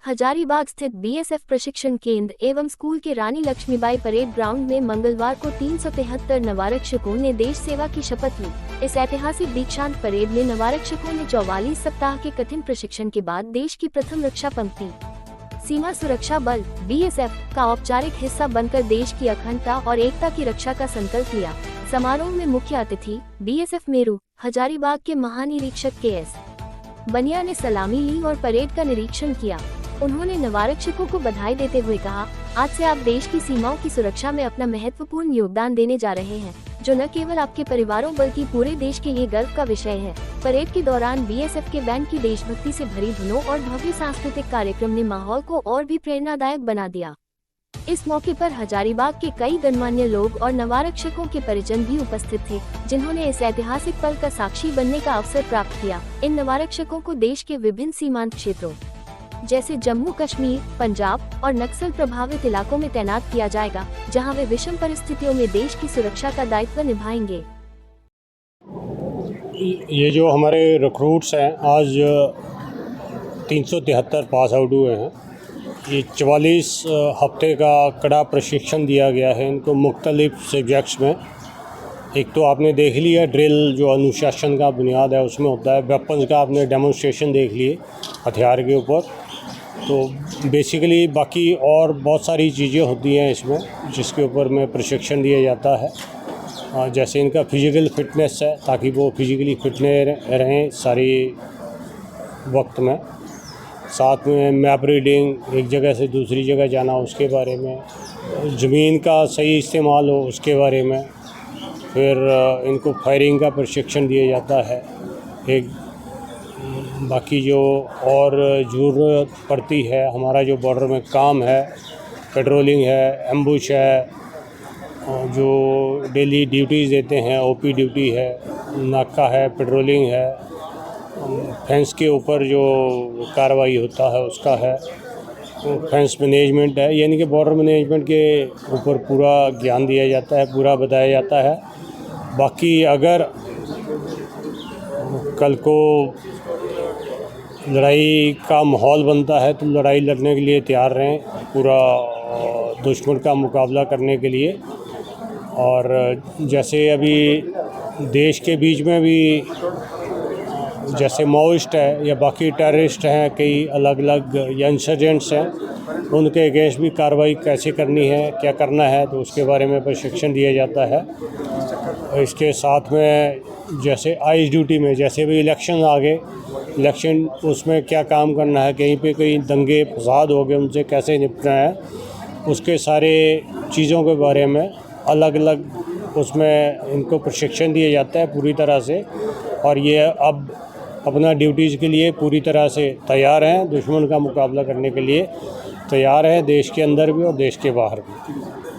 हजारीबाग स्थित बीएसएफ प्रशिक्षण केंद्र एवं स्कूल के रानी लक्ष्मीबाई परेड ग्राउंड में मंगलवार को 373 नवारक्षकों ने देश सेवा की शपथ ली। इस ऐतिहासिक दीक्षांत परेड में नवारक्षकों ने 44 सप्ताह के कठिन प्रशिक्षण के बाद देश की प्रथम रक्षा पंक्ति सीमा सुरक्षा बल बीएसएफ का औपचारिक हिस्सा बनकर देश की अखंडता और एकता की रक्षा का संकल्प लिया। समारोह में मुख्य अतिथि बीएसएफ मेरू हजारीबाग के महानिरीक्षक के.एस. बनिया ने सलामी ली और परेड का निरीक्षण किया। उन्होंने नवारक्षकों को बधाई देते हुए कहा, आज से आप देश की सीमाओं की सुरक्षा में अपना महत्वपूर्ण योगदान देने जा रहे हैं, जो न केवल आपके परिवारों बल्कि पूरे देश के लिए गर्व का विषय है। परेड के दौरान बीएसएफ के बैंड की देशभक्ति से भरी धुनों और भव्य सांस्कृतिक कार्यक्रम ने माहौल को और भी प्रेरणादायक बना दिया। इस मौके पर हजारीबाग के कई गणमान्य लोग और नवारक्षकों के परिजन भी उपस्थित थे, जिन्होंने इस ऐतिहासिक पल का साक्षी बनने का अवसर प्राप्त किया। इन नवारक्षकों को देश के विभिन्न सीमांत क्षेत्रों जैसे जम्मू कश्मीर, पंजाब और नक्सल प्रभावित इलाकों में तैनात किया जाएगा, जहां वे विषम परिस्थितियों में देश की सुरक्षा का दायित्व निभाएंगे। ये जो हमारे रिक्रूट्स हैं, आज 373 पास आउट हुए हैं। ये 44 हफ्ते का कड़ा प्रशिक्षण दिया गया है इनको मुख्तलिफ सब्जेक्ट्स में। एक तो आपने देख लिया ड्रिल, जो अनुशासन का बुनियाद है उसमें होता है। वेपन्स का आपने डेमोन्स्ट्रेशन देख लिए हथियार के ऊपर। तो बेसिकली बाकी और बहुत सारी चीज़ें होती हैं इसमें, जिसके ऊपर में प्रशिक्षण दिया जाता है। जैसे इनका फिज़िकल फिटनेस है, ताकि वो फिज़िकली फिटनेस रहें सारी वक्त में। साथ में मैप रीडिंग, एक जगह से दूसरी जगह जाना उसके बारे में, ज़मीन का सही इस्तेमाल हो उसके बारे में। फिर इनको फायरिंग का प्रशिक्षण दिया जाता है। एक बाकी जो और ज़रूरत पड़ती है, हमारा जो बॉर्डर में काम है, पेट्रोलिंग है, एम्बुश है, जो डेली ड्यूटीज़ देते हैं, ओपी ड्यूटी है, नाका है, पेट्रोलिंग है, फेंस के ऊपर जो कार्रवाई होता है उसका है, फेंस मैनेजमेंट है। यानी कि बॉर्डर मैनेजमेंट के ऊपर पूरा ज्ञान दिया जाता है, पूरा बताया जाता है। बाकी अगर कल को लड़ाई का माहौल बनता है तो लड़ाई लड़ने के लिए तैयार रहें, पूरा दुश्मन का मुकाबला करने के लिए। और जैसे अभी देश के बीच में भी जैसे माओइस्ट है या बाकी टेररिस्ट हैं, कई अलग अलग या इंसर्जेंट्स हैं, उनके अगेंस्ट भी कार्रवाई कैसे करनी है, क्या करना है, तो उसके बारे में प्रशिक्षण दिया जाता है। इसके साथ में जैसे आइस ड्यूटी में, जैसे भी इलेक्शन आ गए, इलेक्शन उसमें क्या काम करना है, कहीं पे कहीं दंगे फसाद हो गए, उनसे कैसे निपटना है, उसके सारे चीज़ों के बारे में अलग अलग उसमें इनको प्रशिक्षण दिया जाता है पूरी तरह से। और ये अब अपना ड्यूटीज़ के लिए पूरी तरह से तैयार हैं, दुश्मन का मुकाबला करने के लिए तैयार हैं, देश के अंदर भी और देश के बाहर भी।